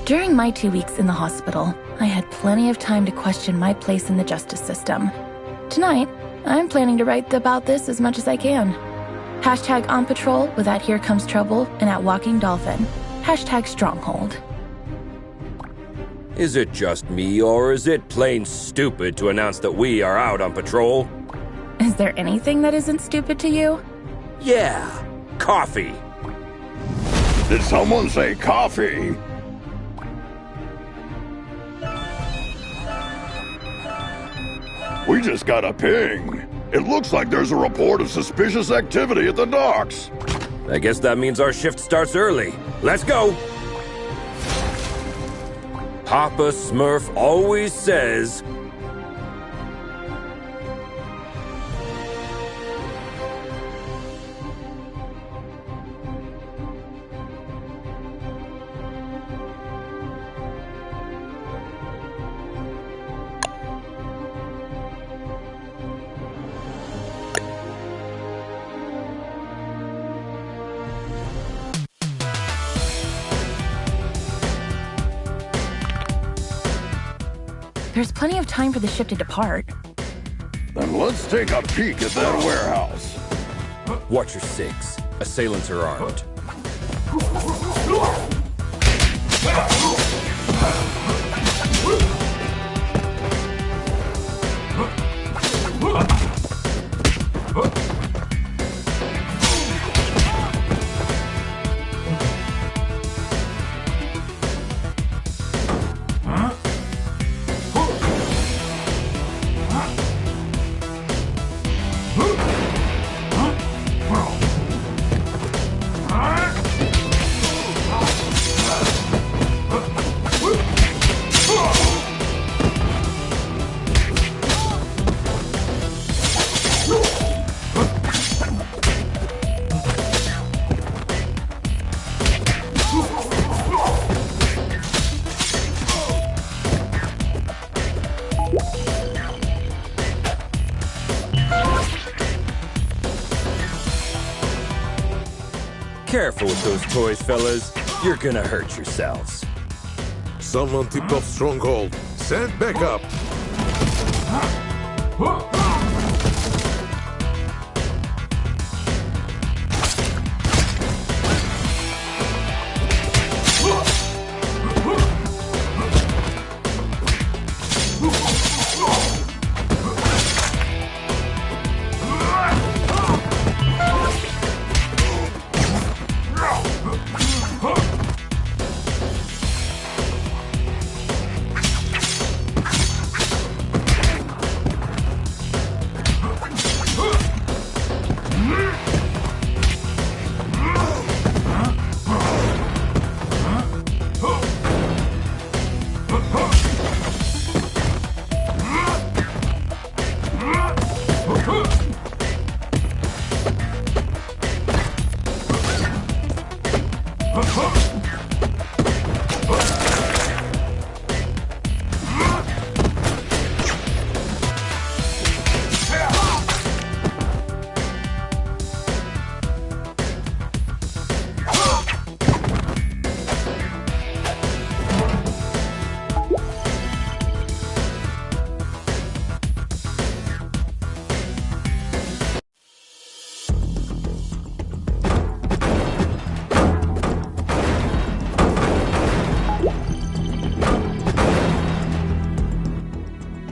During my 2 weeks in the hospital, I had plenty of time to question my place in the justice system. Tonight, I'm planning to write about this as much as I can. Hashtag on patrol with at Here Comes Trouble and at Walking Dolphin. Hashtag Stronghold. Is it just me, or is it plain stupid to announce that we are out on patrol? Is there anything that isn't stupid to you? Yeah, coffee. Did someone say coffee? We just got a ping. It looks like there's a report of suspicious activity at the docks. I guess that means our shift starts early. Let's go! Papa Smurf always says... There's plenty of time for the ship to depart. Then let's take a peek at that warehouse. Watch your six. Assailants are armed. Careful with those toys, fellas. You're gonna hurt yourselves. Someone tipped off Stronghold. Send backup.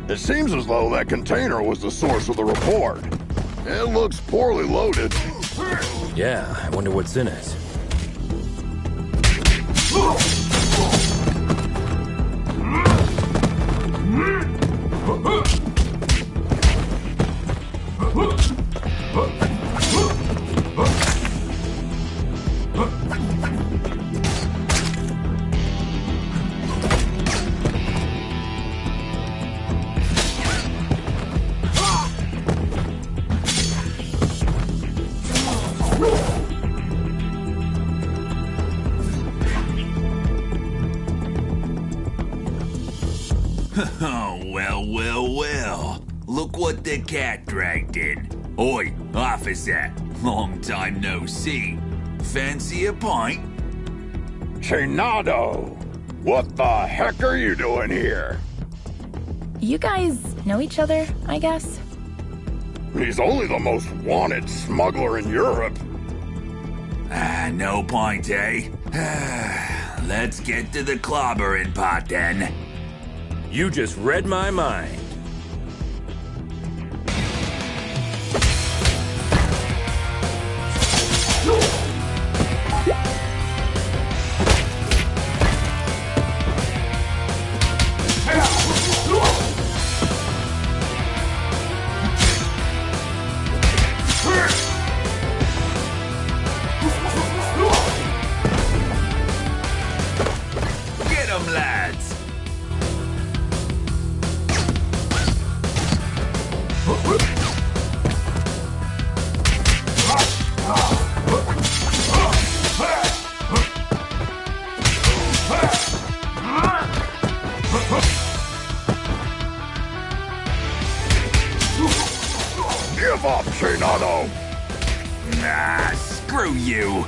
It seems as though that container was the source of the report. It looks poorly loaded. Yeah, I wonder what's in it. Oh, well. Look what the cat dragged in. Oi, officer. Long time no see. Fancy a pint? Chinado! What the heck are you doing here? You guys know each other, I guess? He's only the most wanted smuggler in Europe. No point, eh? Let's get to the clobbering pot then. You just read my mind. Get 'em, lads! Give up, Chinado! Nah, screw you!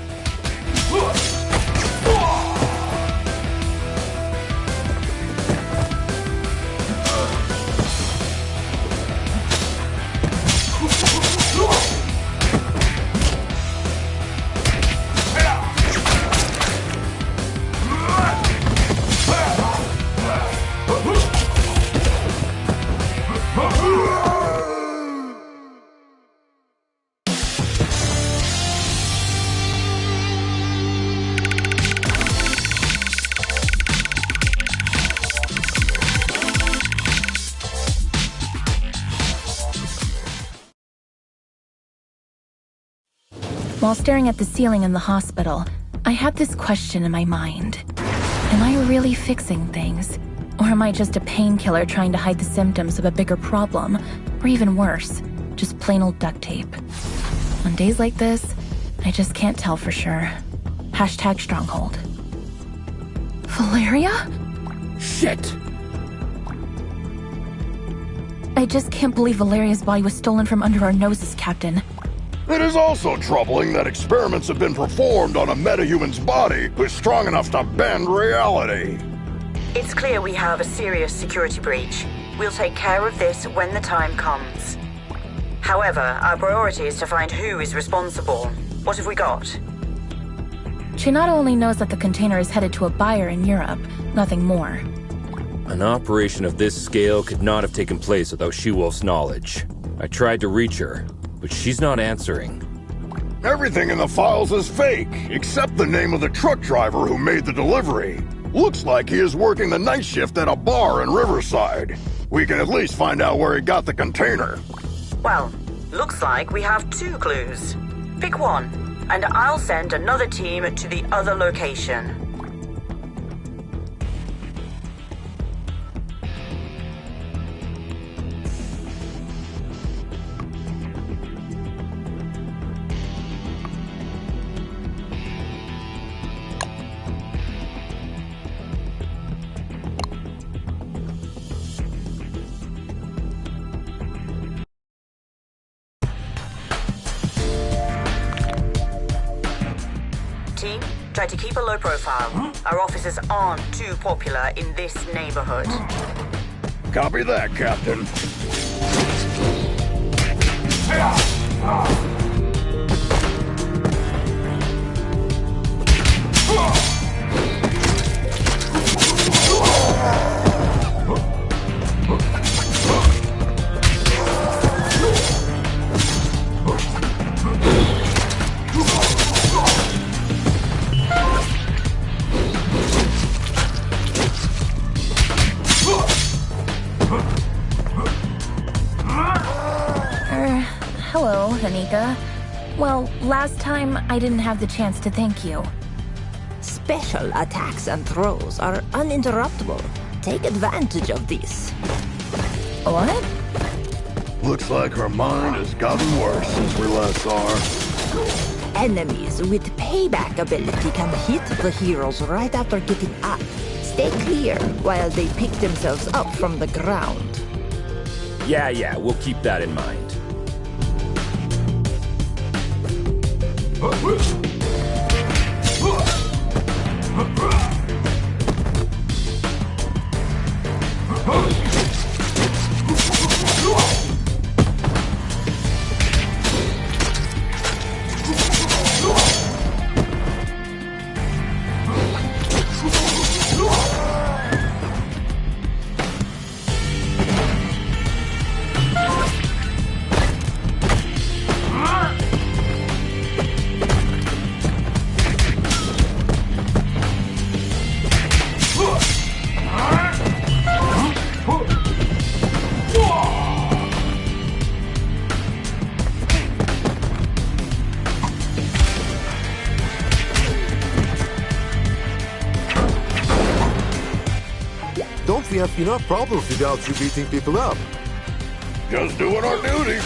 While staring at the ceiling in the hospital, I had this question in my mind. Am I really fixing things? Or am I just a painkiller trying to hide the symptoms of a bigger problem? Or even worse, just plain old duct tape? On days like this, I just can't tell for sure. Hashtag Stronghold. Valeria? Shit! I just can't believe Valeria's body was stolen from under our noses, Captain. It is also troubling that experiments have been performed on a metahuman's body who's strong enough to bend reality. It's clear we have a serious security breach. We'll take care of this when the time comes. However, our priority is to find who is responsible. What have we got? Chinado only knows that the container is headed to a buyer in Europe, nothing more. An operation of this scale could not have taken place without She-Wolf's knowledge. I tried to reach her, but she's not answering. Everything in the files is fake, except the name of the truck driver who made the delivery. Looks like he is working the night shift at a bar in Riverside. We can at least find out where he got the container. Well, looks like we have 2 clues. Pick one, and I'll send another team to the other location. Team, try to keep a low profile. Our officers aren't too popular in this neighborhood. Copy that, Captain. Hello, Hanika. Well, last time I didn't have the chance to thank you. Special attacks and throws are uninterruptible. Take advantage of this. What? Looks like her mind has gotten worse since we last saw her. Enemies with payback ability can hit the heroes right after getting up. Stay clear while they pick themselves up from the ground. Yeah, we'll keep that in mind. we have enough problems without you beating people up. Just doing our duty.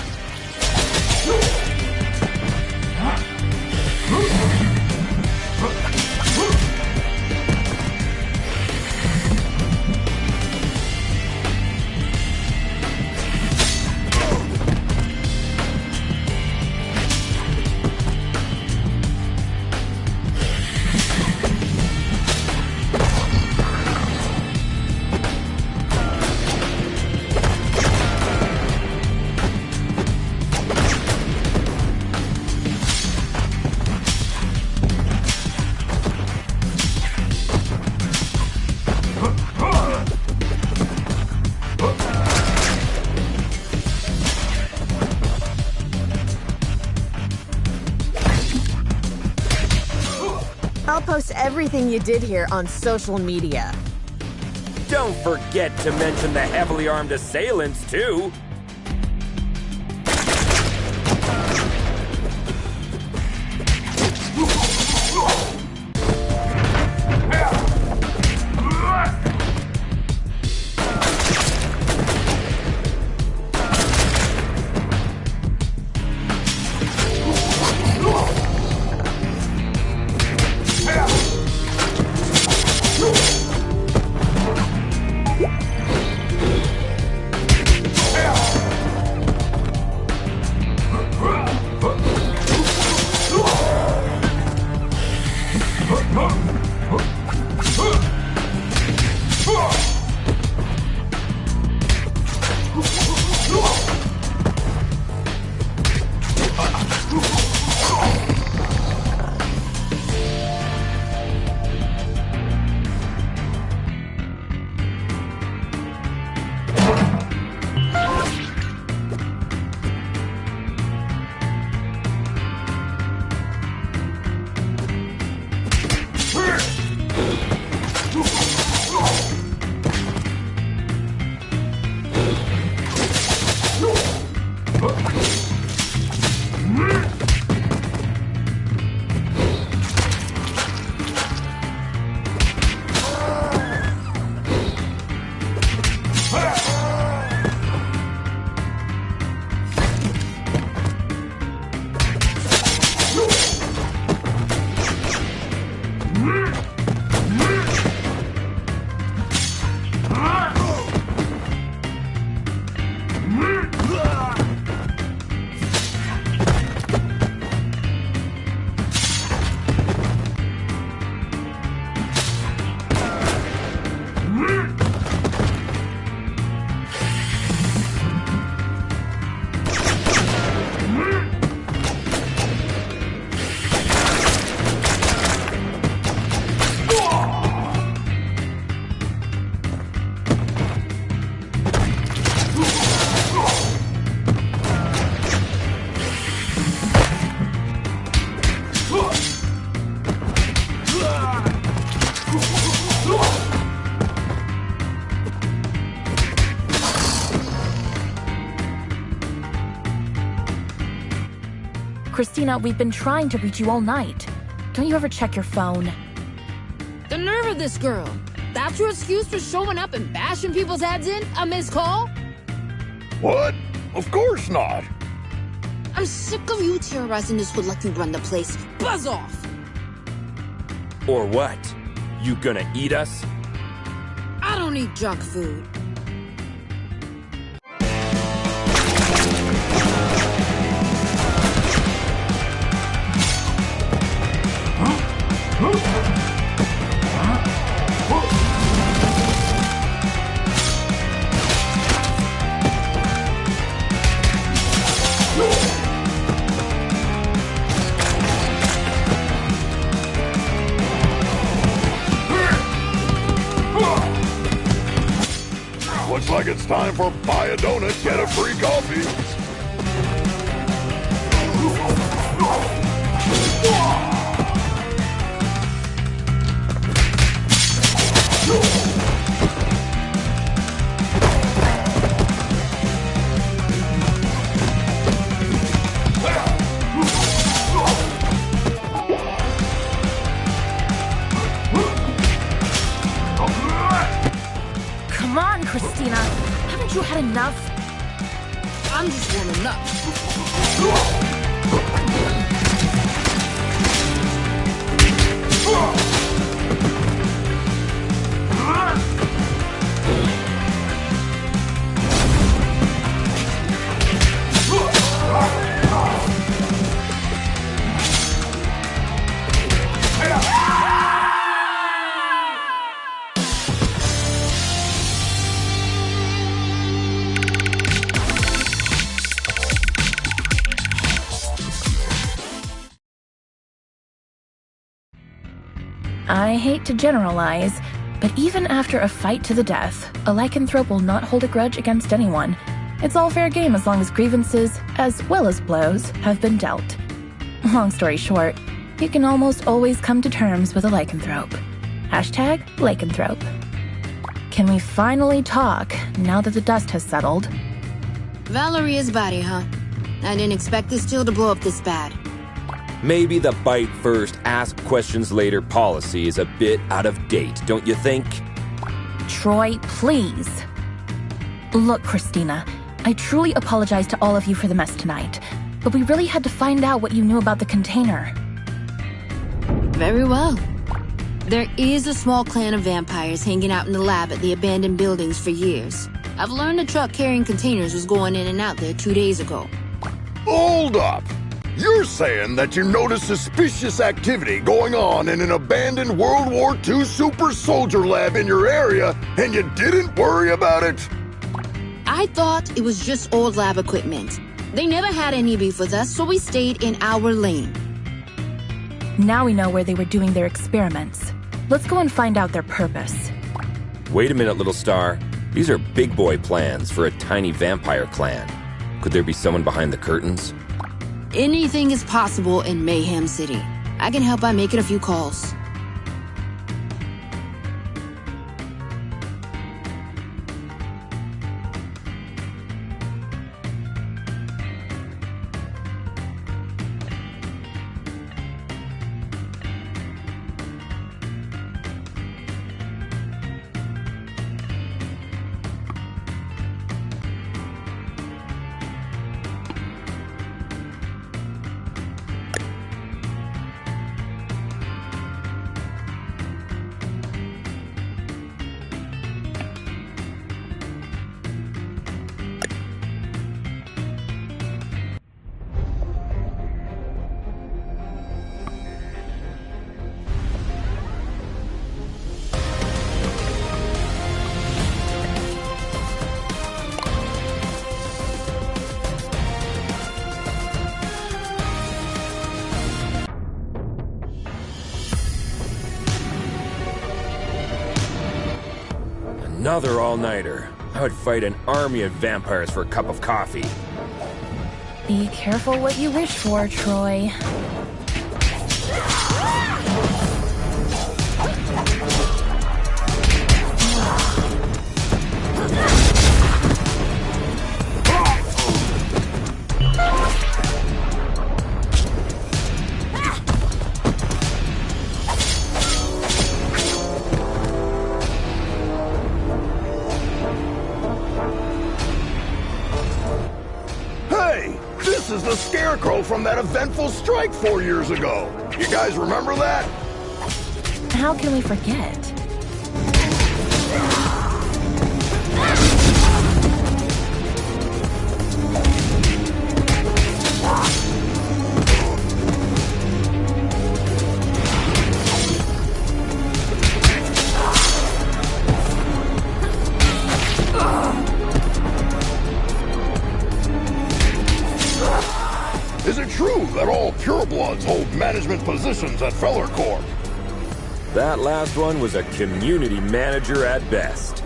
I'll post everything you did here on social media. Don't forget to mention the heavily armed assailants, too. Christina, we've been trying to reach you all night. Don't you ever check your phone? The nerve of this girl. That's your excuse for showing up and bashing people's heads in? A missed call? What? Of course not. I'm sick of you terrorizing this hood like you run the place. Buzz off! Or what? You gonna eat us? I don't eat junk food. Looks like it's time for buy a donut, get a free coffee. Come I'm just warming up. I hate to generalize, but even after a fight to the death, a lycanthrope will not hold a grudge against anyone. It's all fair game as long as grievances, as well as blows, have been dealt. Long story short, you can almost always come to terms with a lycanthrope. Hashtag lycanthrope. Can we finally talk now that the dust has settled? Valeria's body, huh? I didn't expect this deal to blow up this bad. Maybe the bite first, ask questions later policy is a bit out of date, don't you think? Troy, please. Look, Christina, I truly apologize to all of you for the mess tonight, but we really had to find out what you knew about the container. Very well. There is a small clan of vampires hanging out in the lab at the abandoned buildings for years. I've learned a truck carrying containers was going in and out there 2 days ago. Hold up! You're saying that you noticed suspicious activity going on in an abandoned World War II super soldier lab in your area, and you didn't worry about it? I thought it was just old lab equipment. They never had any beef with us, so we stayed in our lane. Now we know where they were doing their experiments. Let's go and find out their purpose. Wait a minute, little star. These are big boy plans for a tiny vampire clan. Could there be someone behind the curtains? Anything is possible in Mayhem City. I can help by making a few calls. Another all-nighter. I would fight an army of vampires for a cup of coffee. Be careful what you wish for, Troy. This is the Scarecrow from that eventful strike 4 years ago. You guys remember that? How can we forget? Is it true that all purebloods hold management positions at Feller Corp? That last one was a community manager at best.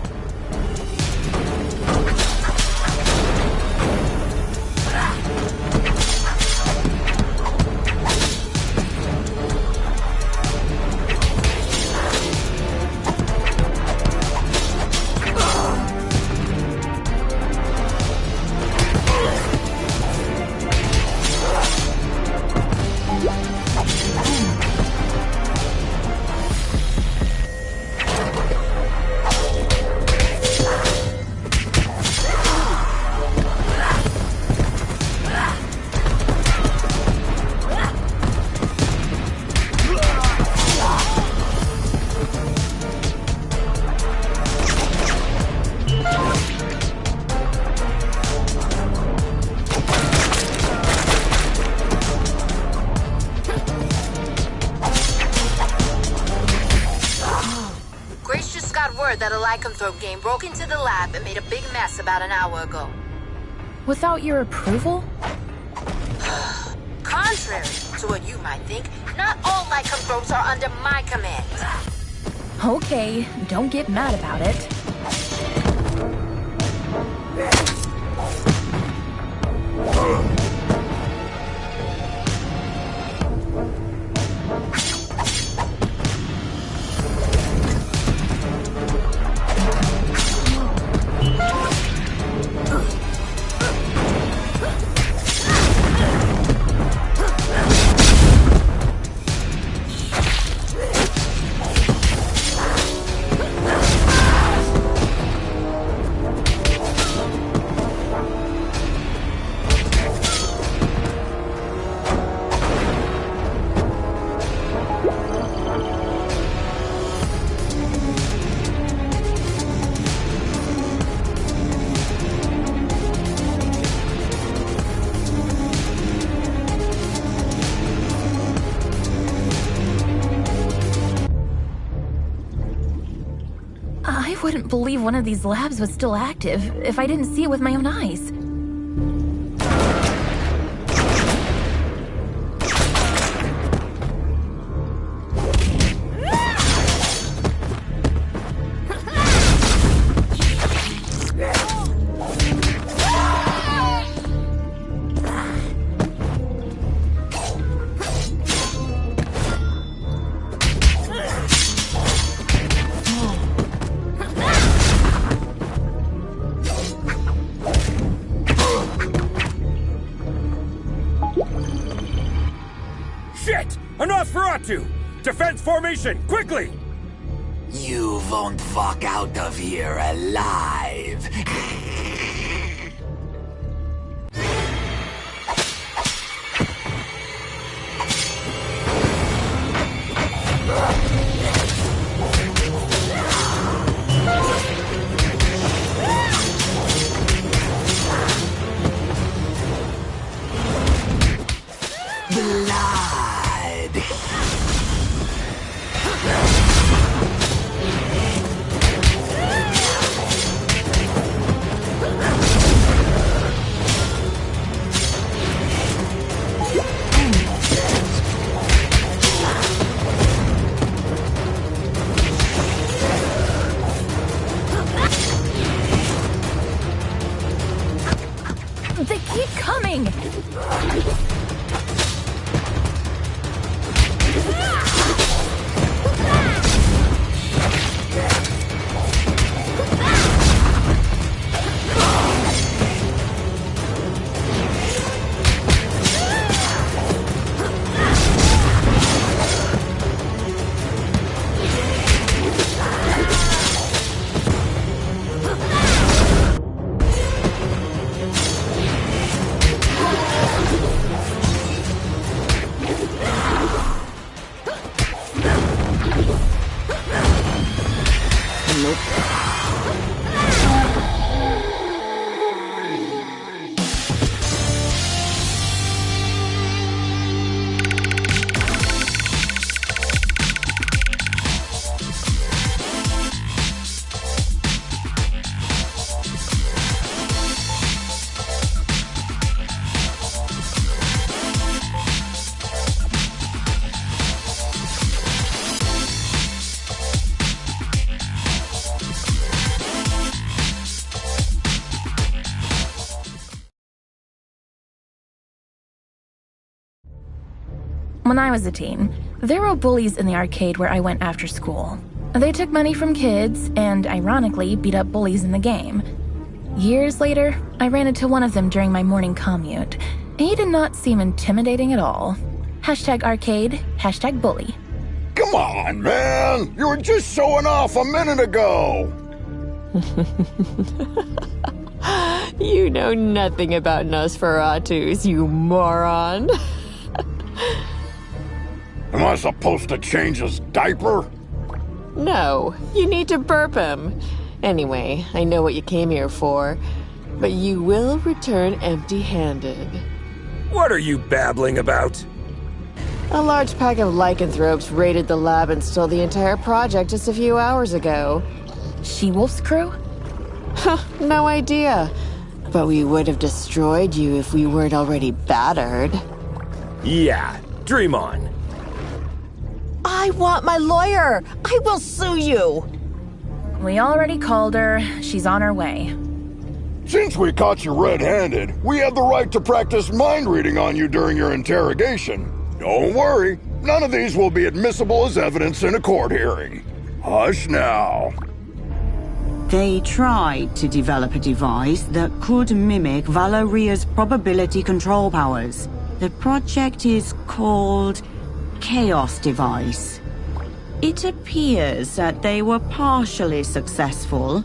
lycanthrope gang broke into the lab and made a big mess about an hour ago. Without your approval? Contrary to what you might think, not all lycanthropes are under my command. Okay, don't get mad about it. I wouldn't believe one of these labs was still active if I didn't see it with my own eyes. Shit! A Nosferatu! Defense formation, quickly! You won't walk out of here alive. They keep coming! When I was a teen, there were bullies in the arcade where I went after school. They took money from kids and, ironically, beat up bullies in the game. Years later, I ran into one of them during my morning commute. He did not seem intimidating at all. #arcade, #bully. Come on, man! You were just showing off a minute ago! You know nothing about Nosferatus, you moron. Am I supposed to change his diaper? No, you need to burp him. Anyway, I know what you came here for, but you will return empty-handed. What are you babbling about? A large pack of lycanthropes raided the lab and stole the entire project just a few hours ago. She-Wolf's crew? No idea. But we would have destroyed you if we weren't already battered. Yeah, dream on. I want my lawyer! I will sue you! We already called her. She's on her way. Since we caught you red-handed, we have the right to practice mind reading on you during your interrogation. Don't worry, none of these will be admissible as evidence in a court hearing. Hush now. They tried to develop a device that could mimic Valeria's probability control powers. The project is called Chaos Device. It appears that they were partially successful.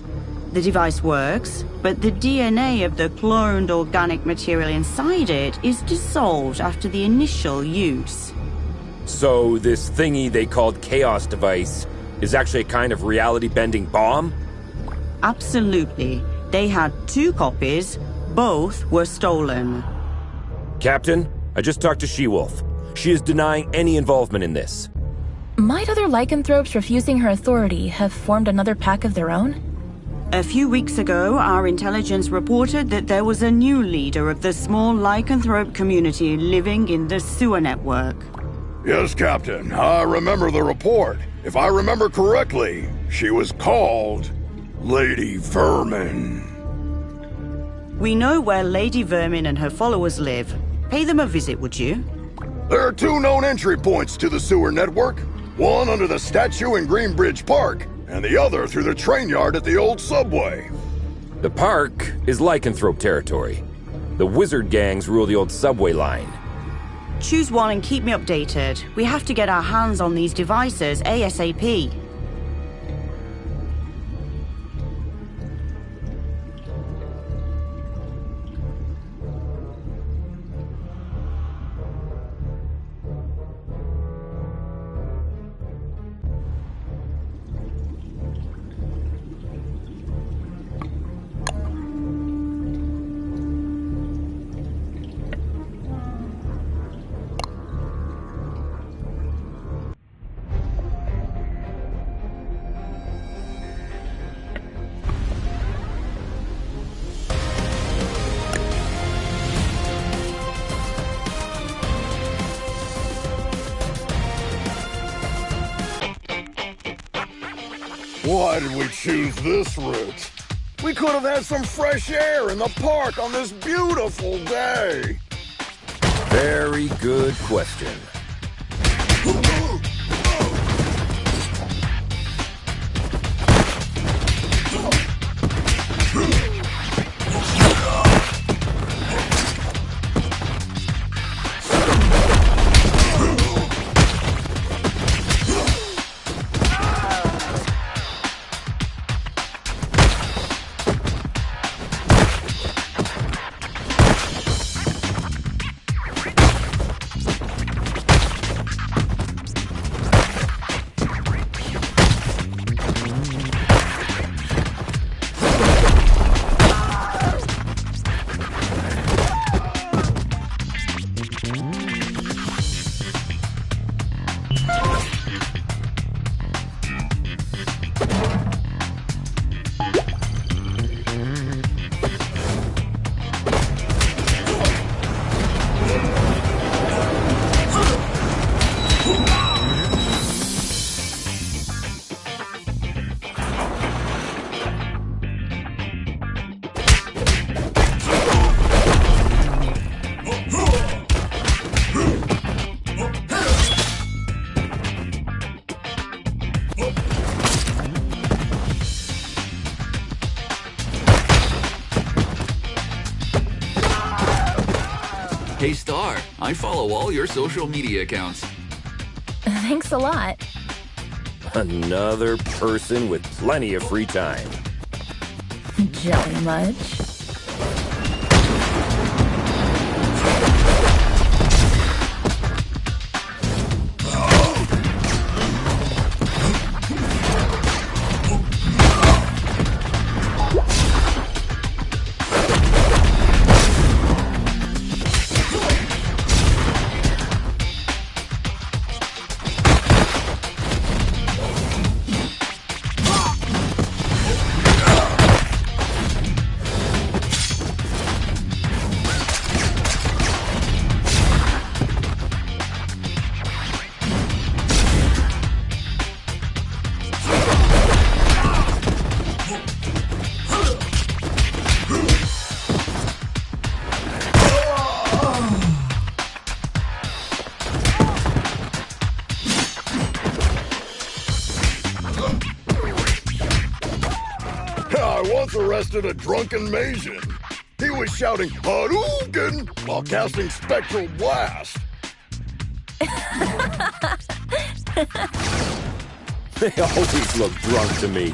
The device works, but the DNA of the cloned organic material inside it is dissolved after the initial use. So this thingy they called Chaos Device is actually a kind of reality-bending bomb? Absolutely. They had 2 copies. Both were stolen. Captain, I just talked to She-Wolf. She is denying any involvement in this. Might other lycanthropes refusing her authority have formed another pack of their own? A few weeks ago, our intelligence reported that there was a new leader of the small lycanthrope community living in the sewer network. Yes, Captain. I remember the report. If I remember correctly, she was called Lady Vermin. We know where Lady Vermin and her followers live. Pay them a visit, would you? There are 2 known entry points to the sewer network. One under the statue in Greenbridge Park, and the other through the train yard at the old subway. The park is lycanthrope territory. The wizard gangs rule the old subway line. Choose one and keep me updated. We have to get our hands on these devices ASAP. Why did we choose this route? We could have had some fresh air in the park on this beautiful day. Very good question. Hey Star, I follow all your social media accounts. Thanks a lot. Another person with plenty of free time. Jelly much? arrested a drunken Maysian. He was shouting Hadouken while casting Spectral Blast. They always look drunk to me.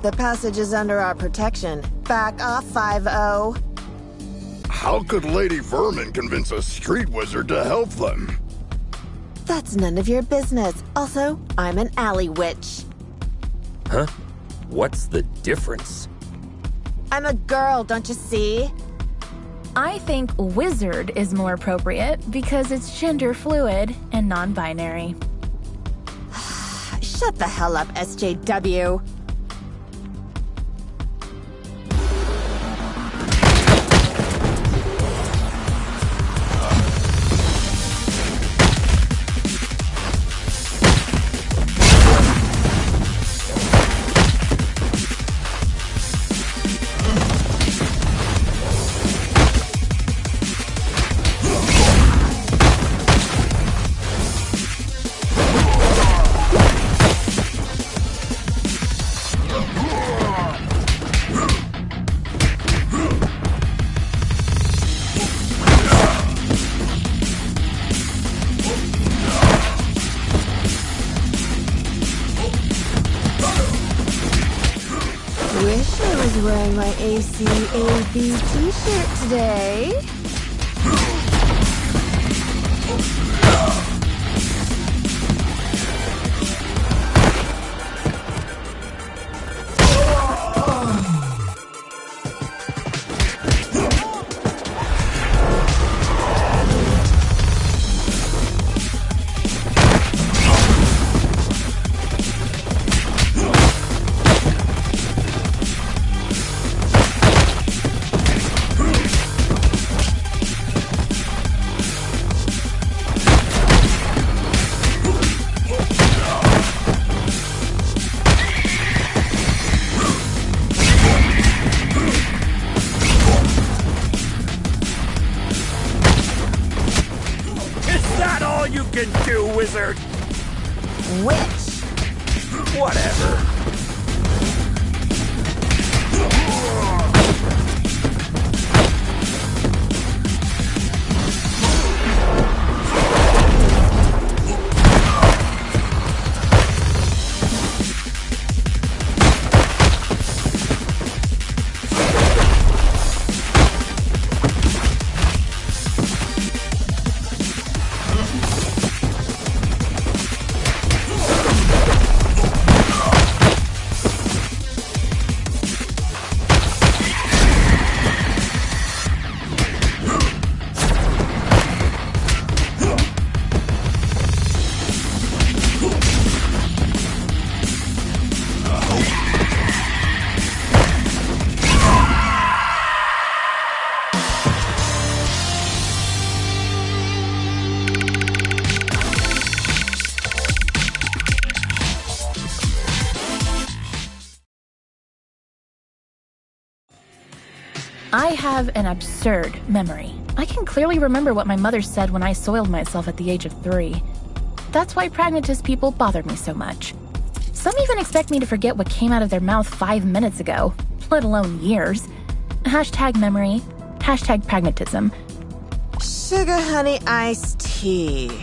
The passage is under our protection. Back off, 5-0. How could Lady Vermin convince a street wizard to help them? That's none of your business. Also, I'm an alley witch. Huh? What's the difference? I'm a girl, don't you see? I think wizard is more appropriate because it's gender fluid and non-binary. Shut the hell up, SJW. Wish I was wearing my ACAB t-shirt today. You can do, wizard! Witch! Whatever. I have an absurd memory. I can clearly remember what my mother said when I soiled myself at the age of 3. That's why pragmatist people bother me so much. Some even expect me to forget what came out of their mouth 5 minutes ago, let alone years. Hashtag memory, hashtag pragmatism. Sugar honey iced tea.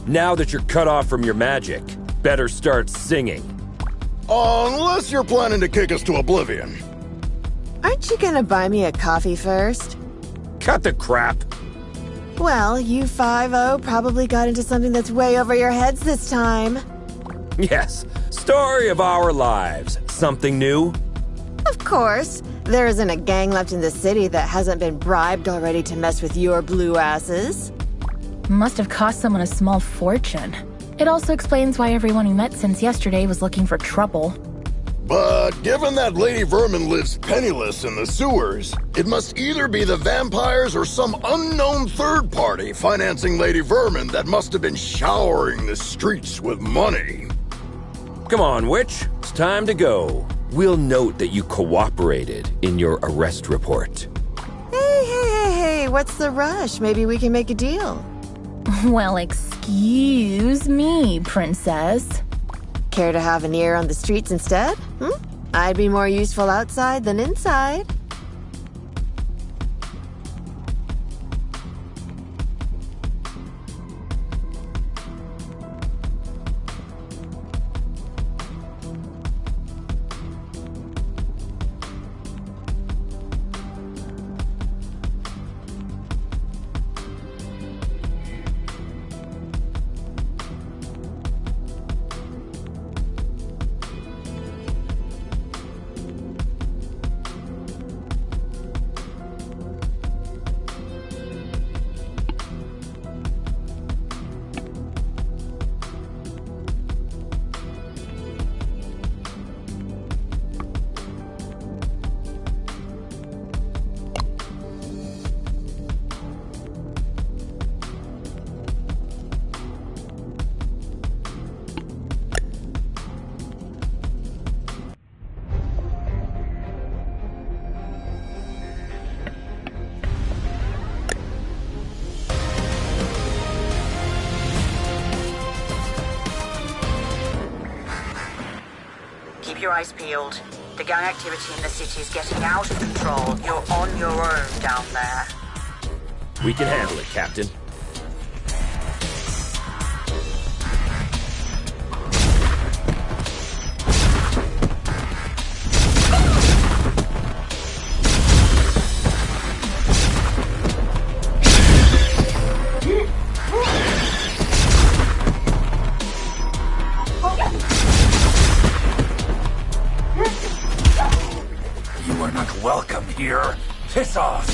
Now that you're cut off from your magic, better start singing. Unless you're planning to kick us to oblivion. Aren't you gonna buy me a coffee first? Cut the crap. Well, you 5-0 probably got into something that's way over your heads this time. Yes, story of our lives. Something new? Of course. There isn't a gang left in the city that hasn't been bribed already to mess with your blue asses. Must have cost someone a small fortune. It also explains why everyone we met since yesterday was looking for trouble. But given that Lady Vermin lives penniless in the sewers, it must either be the vampires or some unknown third party financing Lady Vermin that must have been showering the streets with money. Come on, witch. It's time to go. We'll note that you cooperated in your arrest report. Hey, what's the rush? Maybe we can make a deal. Well, excuse me, princess. Care to have an ear on the streets instead? I'd be more useful outside than inside. Your eyes peeled. The gang activity in the city is getting out of control. You're on your own down there. We can handle it, Captain. Welcome here. Piss off.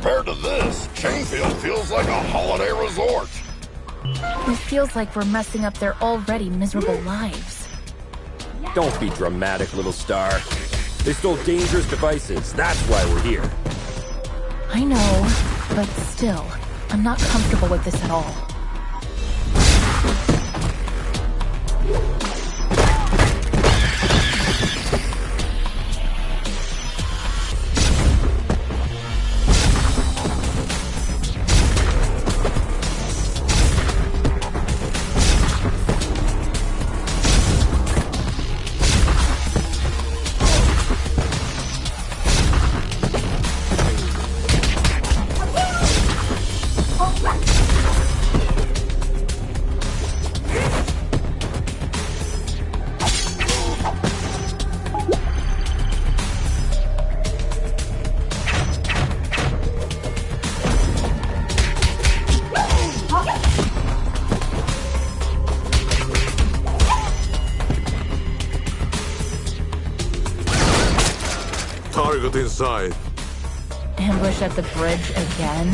Compared to this, Chainfield feels like a holiday resort. It feels like we're messing up their already miserable lives. Don't be dramatic, little star. They stole dangerous devices. That's why we're here. I know, but still, I'm not comfortable with this at all. Target inside. Ambush at the bridge again?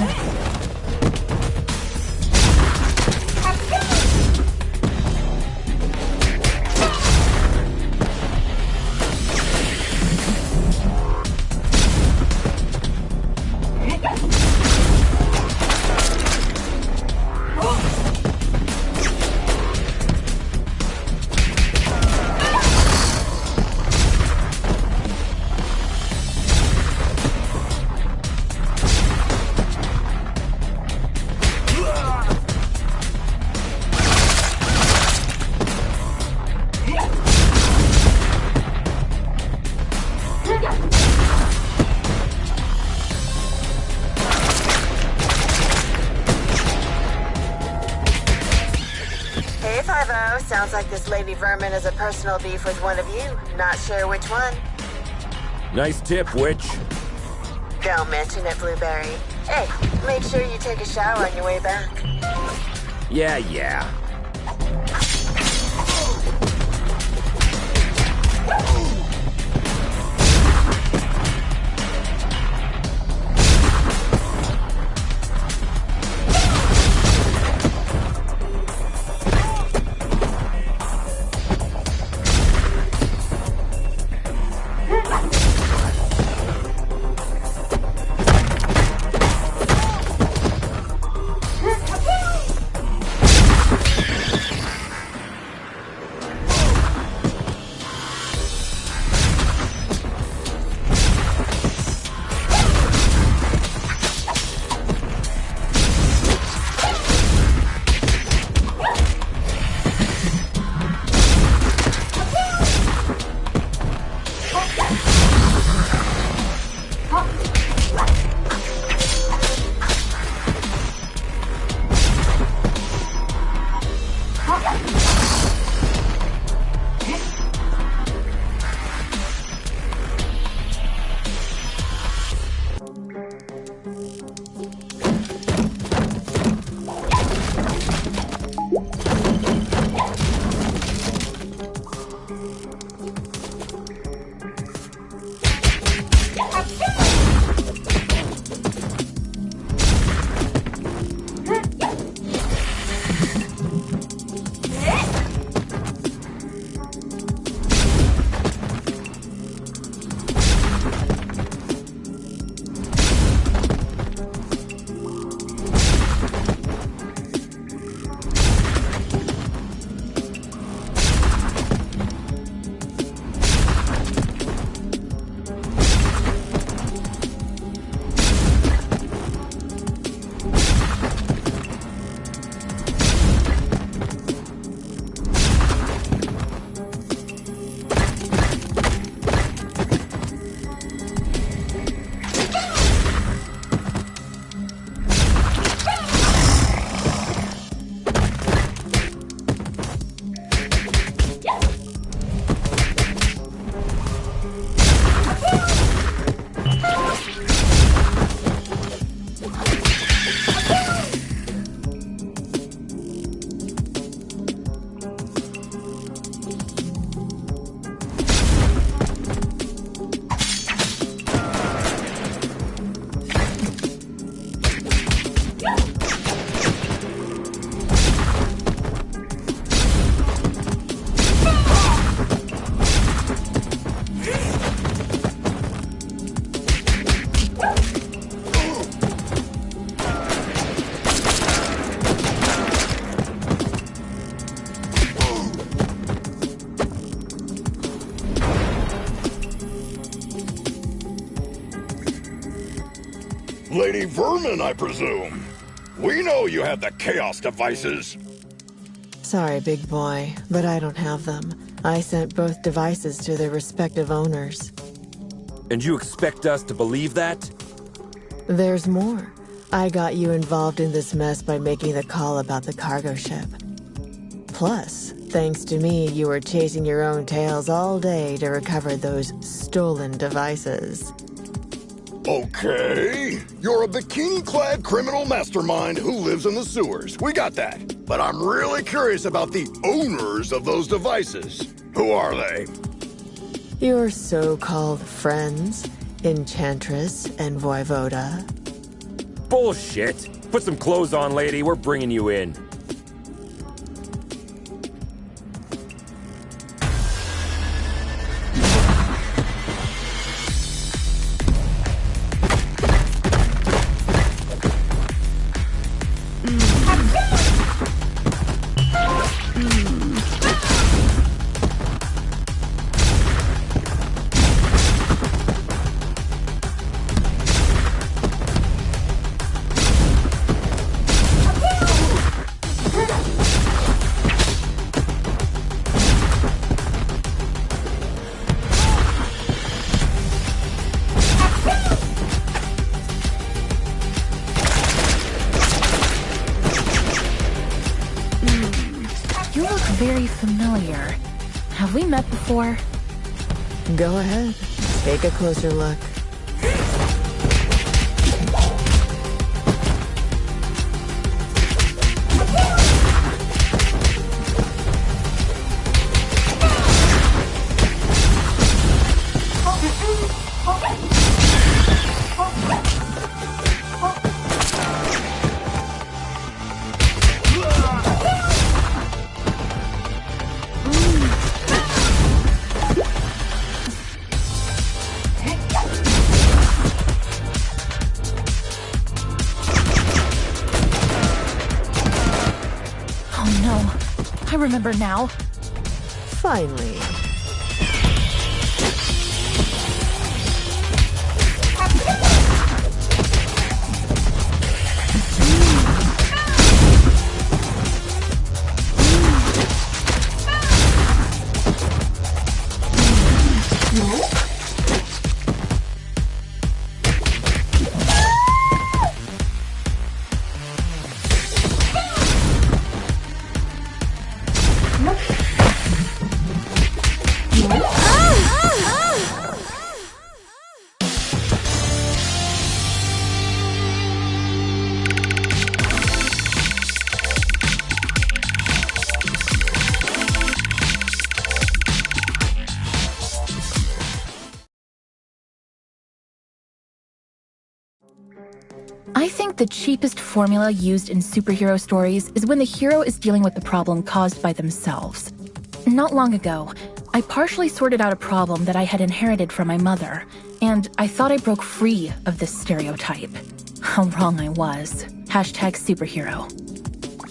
Sounds like this Lady Vermin has a personal beef with one of you. Not sure which one. Nice tip, witch. Don't mention it, Blueberry. Hey, make sure you take a shower on your way back. Yeah. Lady Vermin, I presume. We know you have the Chaos devices. Sorry, big boy, but I don't have them. I sent both devices to their respective owners. And you expect us to believe that? There's more. I got you involved in this mess by making the call about the cargo ship. Plus, thanks to me, you were chasing your own tails all day to recover those stolen devices. Okay. You're a bikini-clad criminal mastermind who lives in the sewers. We got that. But I'm really curious about the owners of those devices. Who are they? Your so-called friends, Enchantress and Voivoda. Bullshit! Put some clothes on, lady. We're bringing you in. Very familiar. Have we met before? Go ahead. Take a closer look. I remember now. Finally. I think the cheapest formula used in superhero stories is when the hero is dealing with the problem caused by themselves. Not long ago, I partially sorted out a problem that I had inherited from my mother, and I thought I broke free of this stereotype. How wrong I was. #superhero.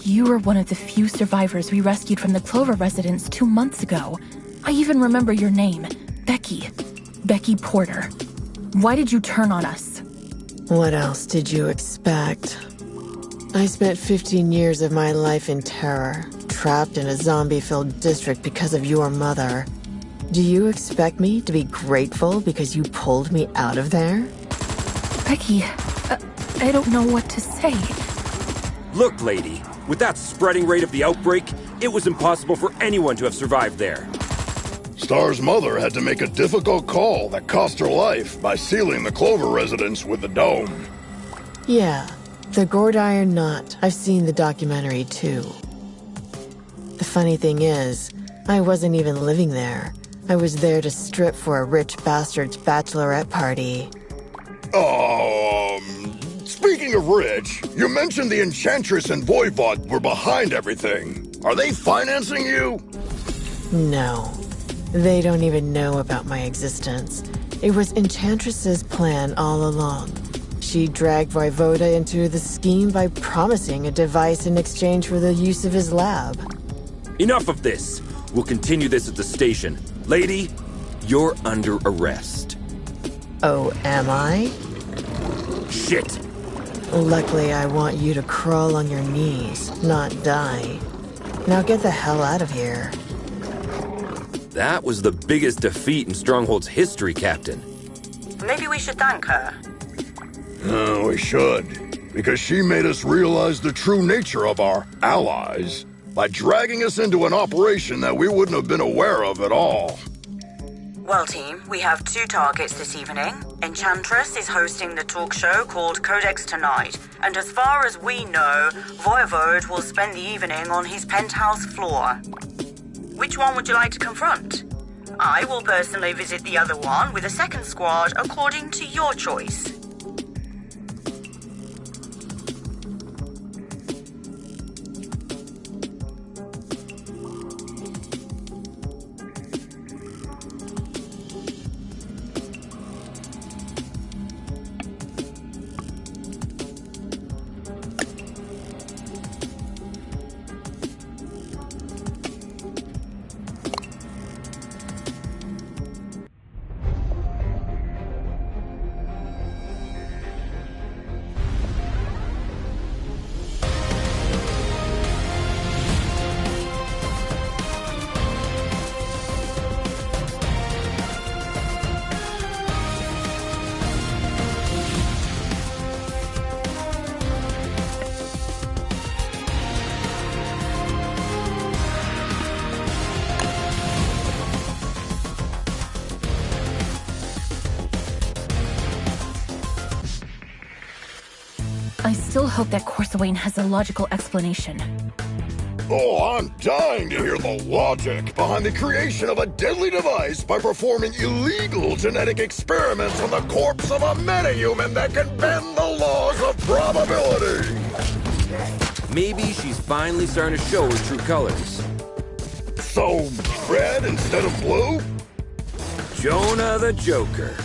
You were one of the few survivors we rescued from the Clover residence 2 months ago. I even remember your name, Becky. Becky Porter. Why did you turn on us? What else did you expect? I spent 15 years of my life in terror, trapped in a zombie-filled district because of your mother. Do you expect me to be grateful because you pulled me out of there? Becky, I don't know what to say. Look, lady, with that spreading rate of the outbreak, it was impossible for anyone to have survived there. Star's mother had to make a difficult call that cost her life by sealing the Clover residence with the dome. Yeah, the gourd iron knot. I've seen the documentary too. The funny thing is, I wasn't even living there. I was there to strip for a rich bastard's bachelorette party. Speaking of rich, you mentioned the Enchantress and Voivod were behind everything. Are they financing you? No. They don't even know about my existence. It was Enchantress's plan all along. She dragged Voivoda into the scheme by promising a device in exchange for the use of his lab. Enough of this. We'll continue this at the station. Lady, you're under arrest. Oh, am I? Shit! Luckily, I want you to crawl on your knees, not die. Now get the hell out of here. That was the biggest defeat in Stronghold's history, Captain. Maybe we should thank her. We should. Because she made us realize the true nature of our allies by dragging us into an operation that we wouldn't have been aware of at all. Well, team, we have 2 targets this evening. Enchantress is hosting the talk show called Codex Tonight, and as far as we know, Voivode will spend the evening on his penthouse floor. Which one would you like to confront? I will personally visit the other one with a second squad according to your choice. I still hope that Corsawane has a logical explanation. Oh, I'm dying to hear the logic behind the creation of a deadly device by performing illegal genetic experiments on the corpse of a metahuman that can bend the laws of probability. Maybe she's finally starting to show her true colors. So, red instead of blue? Jonah the Joker.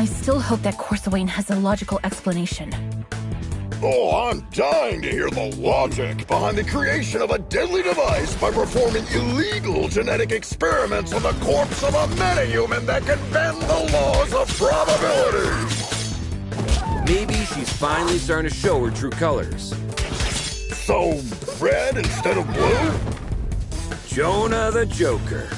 I still hope that Corsawane has a logical explanation. Oh, I'm dying to hear the logic behind the creation of a deadly device by performing illegal genetic experiments on the corpse of a metahuman that can bend the laws of probability. Maybe she's finally starting to show her true colors. So, red instead of blue? Jonah the Joker.